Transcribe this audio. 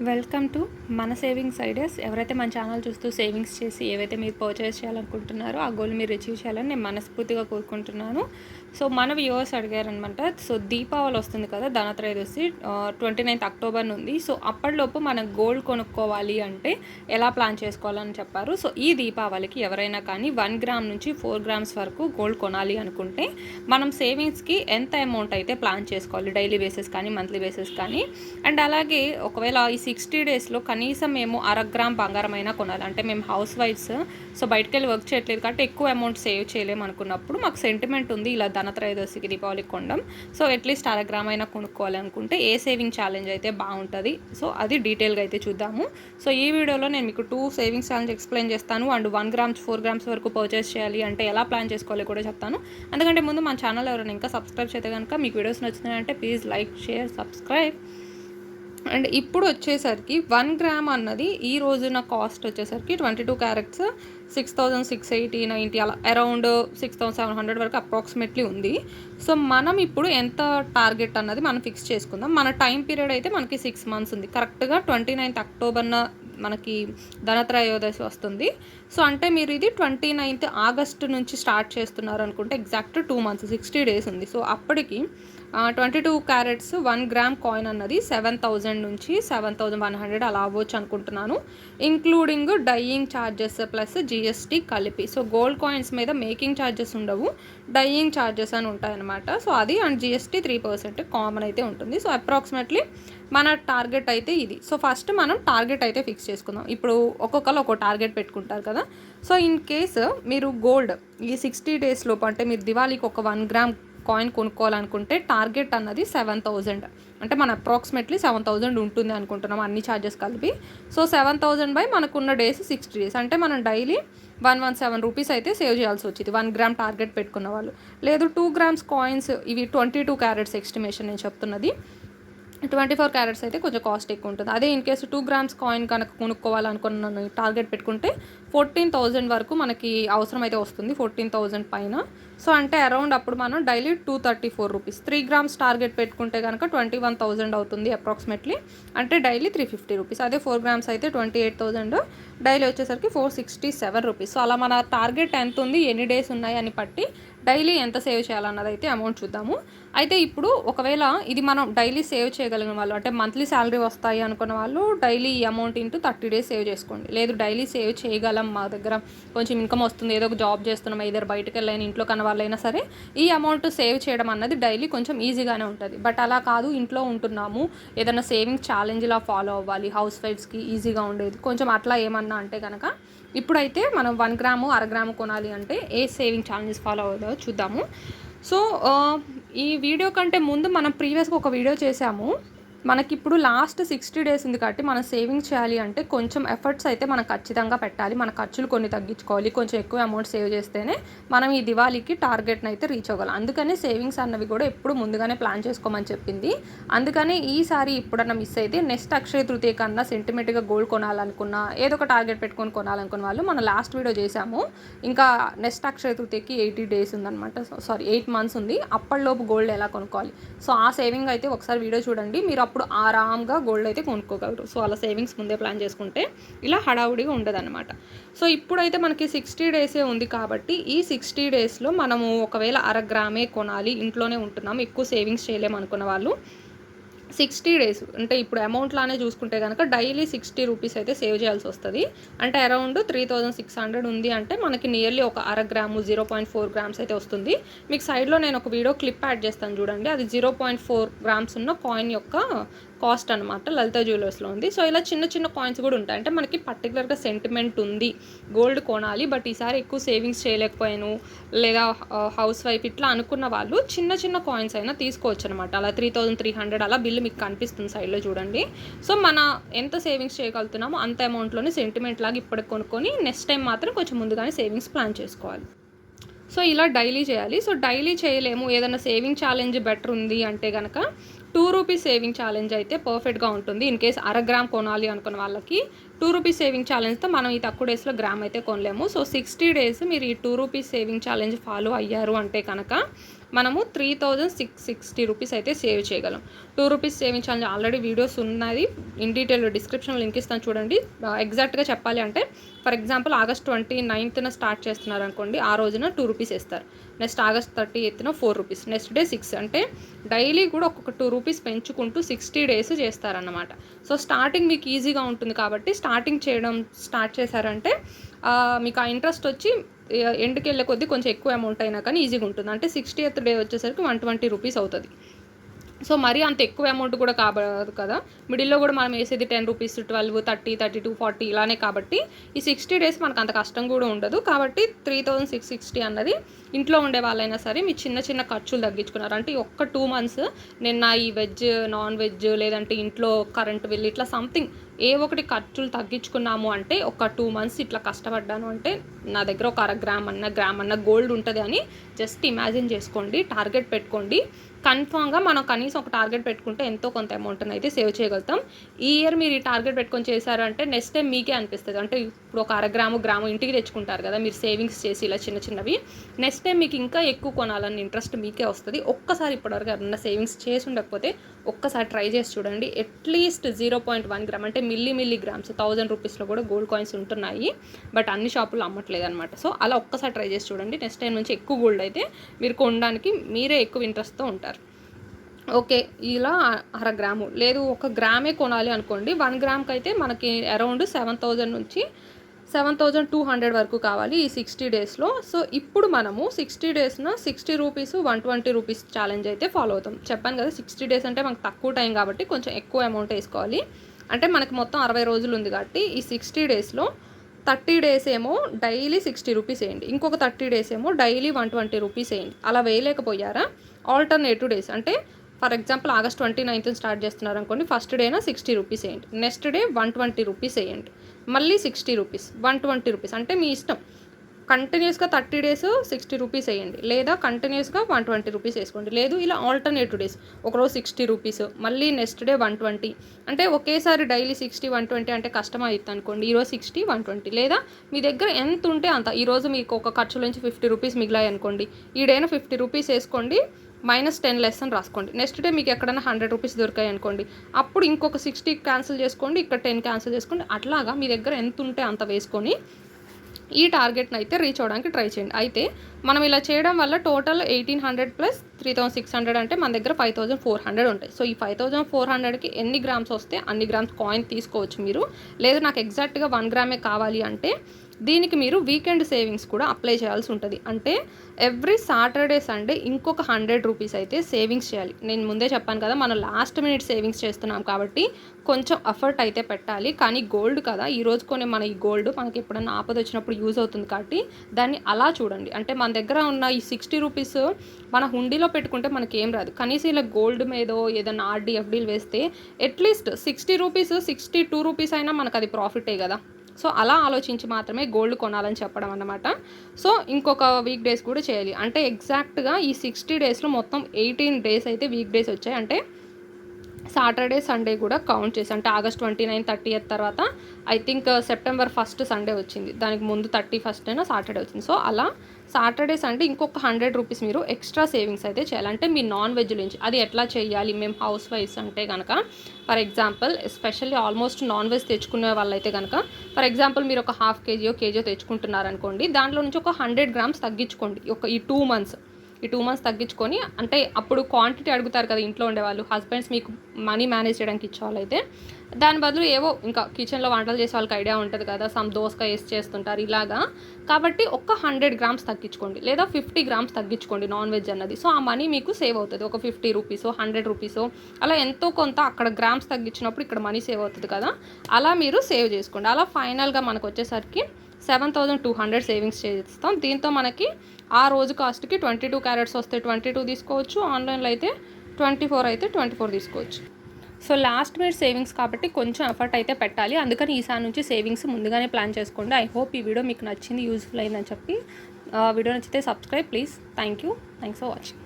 Welcome to మన savings ideas. ఎవరైతే మన ఛానల్ చూస్తూ సేవింగ్స్ చేసి ఏవైతే మీరు పర్చేస్ చేయాలనుకుంటున్నారో ఆ గోల్ మీరు అచీవ్ చేయాలని నేను మనస్ఫూర్తిగా కోరుకుంటున్నాను. సో మన వ్యూవర్స్ అడిగారనమాట. సో దీపావళి వస్తుంది కదా, ధనత్రయోదశి 29th అక్టోబర్ నుండి. సో అప్పటిలోపు మనం గోల్డ్ కొనుక్కోవాలి అంటే ఎలా ప్లాన్ చేసుకోవాలని చెప్పారు. సో ఈ దీపావళికి ఎవరైనా కానీ 1 గ్రామ్ నుంచి 4 గ్రామ్స్ వరకు గోల్డ్ కొనాలి అనుకుంటే మనం సేవింగ్స్కి ఎంత అమౌంట్ అయితే ప్లాన్ చేసుకోవాలి, డైలీ బేసిస్ కానీ మంత్లీ బేసిస్ కానీ. అండ్ అలాగే ఒకవేళ ఈ 60 డేస్లో కనీసం మేము 1/2 గ్రామ్ బంగారం అయినా కొనాలి. అంటే మేము హౌస్ వైఫ్స్, సో బయటకు వెళ్ళి వర్క్ చేయట్లేదు కాబట్టి ఎక్కువ అమౌంట్ సేవ్ చేయలేము అనుకున్నప్పుడు, మాకు సెంటిమెంట్ ఉంది ఇలా ధనత్రయోదశికి దీపావళికి కొనడం, సో అట్లీస్ట్ 1/2 గ్రామ్ అయినా కొనుక్కోవాలి అనుకుంటే ఏ సేవింగ్ ఛాలెంజ్ అయితే బాగుంటుంది, సో అది డీటెయిల్గా అయితే చూద్దాము. సో ఈ వీడియోలో నేను మీకు 2 సేవింగ్స్ ఛాలెంజ్ ఎక్స్ప్లెయిన్ చేస్తాను. అండ్ 1 గ్రామ్ 4 గ్రామ్స్ వరకు పర్చేస్ చేయాలి అంటే ఎలా ప్లాన్ చేసుకోవాలి కూడా చెప్తాను. అందుకంటే ముందు మన ఛానల్ ఎవరైనా ఇంకా సబ్స్క్రైబ్ చేస్తే కనుక మీకు వీడియోస్ నచ్చుతున్నాయంటే please like, share, subscribe. And ఇప్పుడు వచ్చేసరికి 1 గ్రామ్ అన్నది ఈ రోజున కాస్ట్ వచ్చేసరికి 22 క్యారెట్స్ 6,680-90 అలా అరౌండ్ 6,700 వరకు అప్రాక్సిమేట్లీ ఉంది. సో మనం ఇప్పుడు ఎంత టార్గెట్ అన్నది మనం ఫిక్స్ చేసుకుందాం. మన టైం పీరియడ్ అయితే మనకి 6 months ఉంది. కరెక్ట్గా 29th అక్టోబర్న మనకి ధనత్రయోదశి వస్తుంది. సో అంటే మీరు ఇది 29th ఆగస్ట్ నుంచి స్టార్ట్ చేస్తున్నారు అనుకుంటే ఎగ్జాక్ట్ 2 months 60 days ఉంది. సో అప్పటికి 22 క్యారెట్స్ 1 గ్రామ్ కాయిన్ అన్నది 7,000 నుంచి 7,100 అలా అవ్వచ్చు అనుకుంటున్నాను, including dyeing charges plus GST కలిపి. సో గోల్డ్ కాయిన్స్ మీద మేకింగ్ ఛార్జెస్ ఉండవు, డైయింగ్ ఛార్జెస్ అని ఉంటాయన్నమాట. సో అది అండ్ జిఎస్టీ 3% కామన్ అయితే ఉంటుంది. సో అప్రాక్సిమేట్లీ మన టార్గెట్ అయితే ఇది. సో ఫస్ట్ మనం టార్గెట్ అయితే ఫిక్స్ చేసుకుందాం. ఇప్పుడు ఒక్కొక్కరు ఒక్కో టార్గెట్ పెట్టుకుంటారు కదా. సో ఇన్ కేసు మీరు గోల్డ్ ఈ 60 days లోపు అంటే మీరు దివాళీకి ఒక 1 గ్రామ్ కాయిన్ కొనుక్కోవాలనుకుంటే టార్గెట్ అన్నది 7,000. అంటే మన అప్రాక్సిమేట్లీ 7,000 ఉంటుంది అనుకుంటున్నాం అన్ని ఛార్జెస్ కలిపి. సో 7,000 బై మనకున్న డేస్ 60 days అంటే మనం డైలీ 117 రూపీస్ అయితే సేవ్ చేయాల్సి వచ్చింది 1 గ్రామ్ టార్గెట్ పెట్టుకున్న వాళ్ళు. లేదు 2 grams కాయిన్స్, ఇవి 22 క్యారెట్స్ ఎస్టిమేషన్ నేను చెప్తున్నది. 24 క్యారెట్స్ అయితే కొంచెం కాస్ట్ ఎక్కువ ఉంటుంది. అదే ఇన్ కేసు 2 grams కాయిన్ కనుక కొనుక్కోవాలనుకున్న టార్గెట్ పెట్టుకుంటే 14,000 వరకు మనకి అవసరం అయితే వస్తుంది, 14,000 పైన. సో అంటే అరౌండ్ అప్పుడు మనం డైలీ 234 రూపీస్. 3 grams టార్గెట్ పెట్టుకుంటే కనుక 21,000 అవుతుంది అప్రాక్సిమేట్లీ, అంటే డైలీ 350 రూపీస్. అదే 4 grams అయితే 28,000, డైలీ వచ్చేసరికి 467 రూపీస్. సో అలా మన టార్గెట్ ఎంత ఉంది, ఎన్ని డేస్ ఉన్నాయి అని బట్టి డైలీ ఎంత సేవ్ చేయాలన్నది అయితే అమౌంట్ చూద్దాము. అయితే ఇప్పుడు ఒకవేళ ఇది మనం డైలీ సేవ్ చేయగలిగిన వాళ్ళు, అంటే మంత్లీ శాలరీ వస్తాయి అనుకున్న వాళ్ళు డైలీ ఈ అమౌంట్ ఇంటూ 30 days సేవ్ చేసుకోండి. లేదు డైలీ సేవ్ చేయగలం, మా దగ్గర కొంచెం ఇన్కమ్ వస్తుంది, ఏదో ఒక జాబ్ చేస్తున్నాం, ఏదో బయటకు వెళ్ళైనా ఇంట్లో కన్న వాళ్ళైనా సరే ఈ అమౌంట్ సేవ్ చేయడం అన్నది డైలీ కొంచెం ఈజీగానే ఉంటుంది. బట్ అలా కాదు, ఇంట్లో ఉంటున్నాము, ఏదైనా సేవింగ్ ఛాలెంజ్లా ఫాలో అవ్వాలి, హౌస్ వైఫ్స్కి ఈజీగా ఉండేది కొంచెం అట్లా ఏమన్నా అంటే కనుక ఇప్పుడైతే మనం 1 గ్రాము 1/2 గ్రాము కొనాలి అంటే ఏ సేవింగ్ ఛాలెంజెస్ ఫాలో అవుతుందో చూద్దాము. సో ఈ వీడియో కంటే ముందు మనం ప్రీవియస్గా ఒక వీడియో చేసాము. మనకిప్పుడు లాస్ట్ 60 days ఉంది కాబట్టి మనం సేవింగ్ చేయాలి అంటే కొంచెం ఎఫర్ట్స్ అయితే మనం ఖచ్చితంగా పెట్టాలి. మన ఖర్చులు కొన్ని తగ్గించుకోవాలి, కొంచెం ఎక్కువ అమౌంట్ సేవ్ చేస్తేనే మనం ఈ దివాళీకి టార్గెట్ని అయితే రీచ్ అవ్వాలి. అందుకని సేవింగ్స్ అన్నవి కూడా ఎప్పుడు ముందుగానే ప్లాన్ చేసుకోమని చెప్పింది. అందుకని ఈసారి ఇప్పుడన్నా మిస్ అయితే నెక్స్ట్ అక్షయ తృతీయ కన్నా సెంటిమెంట్గా గోల్డ్ కొనాలనుకున్నా, ఏదో ఒక టార్గెట్ పెట్టుకొని కొనాలనుకున్న వాళ్ళు మనం లాస్ట్ వీడియో చేసాము. ఇంకా నెక్స్ట్ అక్షయ తృతీయకి 80 days ఉందన్నమాట, సారీ 8 months ఉంది. అప్పటిలోపు గోల్డ్ ఎలా కొనుక్కోవాలి, సో ఆ సేవింగ్ అయితే ఒకసారి వీడియో చూడండి, మీరు అప్పుడు ఆరామ్గా గోల్డ్ అయితే కొనుక్కోగలరు. సో అలా సేవింగ్స్ ముందే ప్లాన్ చేసుకుంటే ఇలా హడావుడిగా ఉండదన్నమాట. సో ఇప్పుడైతే మనకి 60 days ఉంది కాబట్టి ఈ 60 daysలో మనము ఒకవేళ 1/2 గ్రామే కొనాలి, ఇంట్లోనే ఉంటున్నాం, ఎక్కువ సేవింగ్స్ చేయలేము అనుకున్న వాళ్ళు 60 days అంటే ఇప్పుడు అమౌంట్లానే చూసుకుంటే కనుక డైలీ 60 రూపీస్ అయితే సేవ్ చేయాల్సి వస్తుంది. అంటే అరౌండ్ 3,600 ఉంది అంటే మనకి నియర్లీ ఒక 1/2 గ్రాము 0.4 grams అయితే వస్తుంది. మీకు సైడ్లో నేను ఒక వీడియో క్లిప్ యాడ్ చేస్తాను చూడండి, అది 0.4 grams ఉన్న కాయిన్ యొక్క కాస్ట్ అనమాట, లలిత జ్యువెలర్స్లో ఉంది. సో ఇలా చిన్న చిన్న కాయిన్స్ కూడా ఉంటాయి. అంటే మనకి పర్టికులర్గా సెంటిమెంట్ ఉంది, గోల్డ్ కొనాలి బట్ ఈసారి ఎక్కువ సేవింగ్స్ చేయలేకపోయాను, లేదా హౌస్ వైఫ్ ఇట్లా అనుకున్న వాళ్ళు చిన్న చిన్న కాయిన్స్ అయినా తీసుకోవచ్చు అనమాట. అలా 3,300 అలా బిల్లు మీకు కనిపిస్తుంది సైడ్లో చూడండి. సో మన ఎంత సేవింగ్స్ చేయగలుగుతున్నామో అంత అమౌంట్లోనే సెంటిమెంట్ లాగా ఇప్పటికి కొనుక్కొని నెక్స్ట్ టైం మాత్రం కొంచెం ముందుగానే సేవింగ్స్ ప్లాన్ చేసుకోవాలి. సో ఇలా డైలీ చేయాలి. సో డైలీ చేయలేము, ఏదైనా సేవింగ్ ఛాలెంజ్ బెటర్ ఉంది అంటే కనుక 2 రూపీస్ సేవింగ్ ఛాలెంజ్ అయితే పర్ఫెక్ట్గా ఉంటుంది. ఇన్ కేస్ 1/2 గ్రామ్ కొనాలి అనుకున్న వాళ్ళకి 2 రూపీస్ సేవింగ్ ఛాలెంజ్తో మనం ఈ తక్కువ డేస్లో గ్రామ్ అయితే కొనలేము. సో 60 days మీరు ఈ 2 రూపీస్ సేవింగ్ ఛాలెంజ్ ఫాలో అయ్యారు అంటే కనుక మనము 3660 రూపీస్ అయితే సేవ్ చేయగలం. 2 rupees saving challenge already videos ఉన్నది, ఇన్ డీటెయిల్ డిస్క్రిప్షన్లో లింక్ ఇస్తాను చూడండి. ఎగ్జాక్ట్గా చెప్పాలి అంటే ఫర్ ఎగ్జాంపుల్ ఆగస్ట్ 29న స్టార్ట్ చేస్తున్నారు అనుకోండి, ఆ రోజున 2 రూపీస్ ఇస్తారు. నెక్స్ట్ ఆగస్ట్ 30న 4 రూపీస్, నెక్స్ట్ డే 6. అంటే డైలీ కూడా ఒక్కొక్క 2 రూపీస్ పెంచుకుంటూ 60 డేస్ చేస్తారన్నమాట. సో స్టార్టింగ్ మీకు ఈజీగా ఉంటుంది కాబట్టి స్టార్టింగ్ చేయడం స్టార్ట్ చేశారంటే మీకు ఆ ఇంట్రెస్ట్ వచ్చి ఎండ్కి వెళ్ళే కొద్దీ కొంచెం ఎక్కువ అమౌంట్ అయినా కానీ ఈజీగా ఉంటుంది. అంటే 60th డే వచ్చేసరికి 120 రూపీస్ అవుతుంది. సో మరీ అంత ఎక్కువ అమౌంట్ కూడా కాదు కదా, మిడిల్లో కూడా మనం వేసేది 10 రూపీస్, 12, 30, 32, 40 ఇలానే. కాబట్టి ఈ 60 డేస్ మనకు అంత కష్టం కూడా ఉండదు. కాబట్టి 3660 అన్నది ఇంట్లో ఉండే వాళ్ళైనా సరే మీ చిన్న చిన్న ఖర్చులు తగ్గించుకున్నారు అంటే ఒక్క 2 months నిన్న ఈ వెజ్, నాన్ వెజ్, లేదంటే ఇంట్లో కరెంట్ బిల్ ఇట్లా సంథింగ్ ఏ ఒకటి ఖర్చులు తగ్గించుకున్నాము అంటే ఒక 2 months ఇట్లా కష్టపడ్డాను అంటే నా దగ్గర ఒక 1 గ్రామ్ అన్న గోల్డ్ ఉంటుంది అని జస్ట్ ఇమాజిన్ చేసుకోండి. టార్గెట్ పెట్టుకోండి. కన్ఫామ్గా మనం కనీసం ఒక టార్గెట్ పెట్టుకుంటే ఎంతో కొంత అమౌంట్ని అయితే సేవ్ చేయగలుగుతాం. ఈ ఇయర్ మీరు ఈ టార్గెట్ పెట్టుకొని చేశారంటే నెక్స్ట్ టైం మీకే అనిపిస్తుంది. అంటే ఇప్పుడు ఒక 1 గ్రాము ఇంటికి తెచ్చుకుంటారు కదా మీరు సేవింగ్స్ చేసి ఇలా చిన్న చిన్నవి, నెక్స్ట్ టైం మీకు ఇంకా ఎక్కువ కొనాలని ఇంట్రెస్ట్ మీకే వస్తుంది. ఒక్కసారి ఇప్పటివరకు ఎవరన్నా సేవింగ్స్ చేసి ఉండకపోతే ఒక్కసారి ట్రై చేసి చూడండి. అట్లీస్ట్ 0.1 గ్రామ్ అంటే మిల్లీ గ్రామ్స్ 1000 రూపీస్లో కూడా గోల్డ్ కాయిన్స్ ఉంటున్నాయి, బట్ అన్ని షాపులు అమ్మట్లేదు అనమాట. సో అలా ఒక్కసారి ట్రై చేసి చూడండి. నెక్స్ట్ టైం నుంచి ఎక్కువ గోల్డ్ అయితే మీరు కొనడానికి మీరే ఎక్కువ ఇంట్రెస్ట్తో ఉంటారు. ఓకే, ఇలా 1/2 గ్రాము లేదు 1 గ్రామే కొనాలి అనుకోండి, 1 గ్రామ్కి అయితే మనకి అరౌండ్ 7000 నుంచి 7200 వరకు కావాలి ఈ 60 డేస్లో. సో ఇప్పుడు మనము 60 డేస్న 60 రూపీస్ 120 రూపీస్ ఛాలెంజ్ అయితే ఫాలో అవుతాం. చెప్పాను కదా 60 డేస్ అంటే మనకు తక్కువ టైం కాబట్టి కొంచెం ఎక్కువ అమౌంట్ వేసుకోవాలి. అంటే మనకి మొత్తం 60 రోజులు ఉంది కాబట్టి ఈ 60 డేస్లో 30 డేస్ ఏమో డైలీ 60 రూపీస్ వేయండి, ఇంకొక 30 డేస్ ఏమో డైలీ 120 రూపీస్ వేయండి. అలా వేయలేకపోయారా ఆల్టర్నేటివ్ డేస్ అంటే for example August 29th start చేస్తున్నారు అనుకోండి, ఫస్ట్ డేనా 60 రూపీస్ వేయండి, నెక్స్ట్ డే 120 రూపీస్ వేయండి, మళ్ళీ 60 రూపీస్, 120 రూపీస్. అంటే మీ ఇష్టం. కంటిన్యూస్గా 30 డేస్ 60 రూపీస్ వేయండి, లేదా కంటిన్యూస్గా 120 రూపీస్ వేసుకోండి. లేదు ఇలా ఆల్టర్నేటివ్ డేస్ ఒకరోజు 60 రూపీస్, మళ్ళీ నెక్స్ట్ డే 120. అంటే ఒకేసారి డైలీ 60, 120 అంటే కష్టం అవుతుంది అనుకోండి, ఈరోజు 60, 120. లేదా మీ దగ్గర ఎంత ఉంటే అంత. ఈరోజు మీకు ఒక ఖర్చుల నుంచి 50 రూపీస్ మిగిలాయి అనుకోండి, ఈ డేన 50 రూపీస్ వేసుకోండి, -10 లెస్ అని రాసుకోండి. నెక్స్ట్ డే మీకు ఎక్కడైనా 100 రూపీస్ దొరికాయి అనుకోండి, అప్పుడు ఇంకొక 60 క్యాన్సిల్ చేసుకోండి, ఇక్కడ 10 క్యాన్సిల్ చేసుకోండి. అట్లాగా మీ దగ్గర ఎంత ఉంటే అంత వేసుకొని ఈ టార్గెట్ని అయితే రీచ్ అవ్వడానికి ట్రై చేయండి. అయితే మనం ఇలా చేయడం వల్ల టోటల్ 1800 ప్లస్ 3600 అంటే మన దగ్గర 5400 ఉంటాయి. సో ఈ 5400కి ఎన్ని గ్రామ్స్ వస్తే అన్ని గ్రామ్స్ కాయిన్ తీసుకోవచ్చు మీరు. లేదు నాకు ఎగ్జాక్ట్గా 1 గ్రామే కావాలి అంటే దీనికి మీరు వీకెండ్ సేవింగ్స్ కూడా అప్లై చేయాల్సి ఉంటుంది. అంటే ఎవ్రీ సాటర్డే సండే ఇంకొక 100 రూపీస్ అయితే సేవింగ్స్ చేయాలి. నేను ముందే చెప్పాను కదా మనం లాస్ట్ మినిట్ సేవింగ్స్ చేస్తున్నాం కాబట్టి కొంచెం ఎఫర్ట్ అయితే పెట్టాలి. కానీ గోల్డ్ కదా, ఈరోజు కొనే మన ఈ గోల్డ్ మనకి ఎప్పుడన్నా ఆపద వచ్చినప్పుడు యూజ్ అవుతుంది కాబట్టి దాన్ని అలా చూడండి. అంటే మన దగ్గర ఉన్న ఈ 60 రూపీస్ మన హుండీలో పెట్టుకుంటే మనకి ఏం రాదు, కనీసం ఇలా గోల్డ్ మీదో ఏదైనా ఆర్డీ ఎఫ్డీలు వేస్తే అట్లీస్ట్ 60 రూపీస్ 62 రూపీస్ అయినా మనకు అది ప్రాఫిటే కదా. సో అలా ఆలోచించి మాత్రమే గోల్డ్ కొనాలని చెప్పడం అన్నమాట. సో ఇంకొక వీక్ డేస్ కూడా చేయాలి. అంటే ఎగ్జాక్ట్గా ఈ 60 డేస్లో మొత్తం 18 డేస్ అయితే వీక్ డేస్ వచ్చాయి. అంటే సాటర్డే సండే కూడా కౌంట్ చేసి, అంటే ఆగస్ట్ 29, 30th తర్వాత I think September 1st Sunday వచ్చింది, దానికి ముందు 31st అయినా సాటర్డే వచ్చింది. సో అలా సాటర్డే సండే ఇంకొక 100 రూపీస్ మీరు ఎక్స్ట్రా సేవింగ్స్ అయితే చేయాలంటే మీ నాన్ వెజ్ నుంచి. అది ఎట్లా చేయాలి, మేము హౌస్ వైఫ్స్ అంటే కనుక for example especially almost non veg తెచ్చుకునే వాళ్ళైతే కనుక ఫర్ ఎగ్జాంపుల్ మీరు ఒక 1/2 కేజీ తెచ్చుకుంటున్నారనుకోండి, దాంట్లో నుంచి ఒక 100 గ్రామ్స్ తగ్గించుకోండి ఈ 2 months. ఈ 2 months తగ్గించుకొని, అంటే అప్పుడు క్వాంటిటీ అడుగుతారు కదా ఇంట్లో ఉండేవాళ్ళు, హస్బెండ్స్ మీకు మనీ మేనేజ్ చేయడానికి ఇచ్చేవాళ్ళైతే దాని బదులు ఏవో ఇంకా కిచెన్లో వంటలు చేసే వాళ్ళకి ఐడియా ఉంటుంది కదా, సమ్ దోసకాయ వేసి చేస్తుంటారు ఇలాగా. కాబట్టి ఒక 100 గ్రామ్స్ తగ్గించుకోండి, లేదా 50 గ్రామ్స్ తగ్గించుకోండి నాన్ వెజ్ అన్నది. సో ఆ మనీ మీకు సేవ్ అవుతుంది. ఒక 50 రూపీస్ 100 రూపీస్ అలా ఎంతో కొంత అక్కడ గ్రామ్స్ తగ్గించినప్పుడు ఇక్కడ మనీ సేవ్ అవుతుంది కదా, అలా మీరు సేవ్ చేసుకోండి. అలా ఫైనల్గా మనకు వచ్చేసరికి 7200 సేవింగ్స్ చేస్తాం. దీంతో మనకి ఆ రోజు కాస్ట్కి 22 క్యారెట్స్ వస్తే 22 తీసుకోవచ్చు, ఆన్లైన్లో అయితే 24 అయితే 24 తీసుకోవచ్చు. సో లాస్ట్ మినిట్ సేవింగ్స్ కాబట్టి కొంచెం ఎఫర్ట్ అయితే పెట్టాలి. అందుకని ఈసారి నుంచి సేవింగ్స్ ముందుగానే ప్లాన్ చేసుకోండి. ఐ హోప్ ఈ వీడియో మీకు నచ్చింది, యూజ్ఫుల్ అయిందని చెప్పి. వీడియో నచ్చితే subscribe please. Thanks for watching.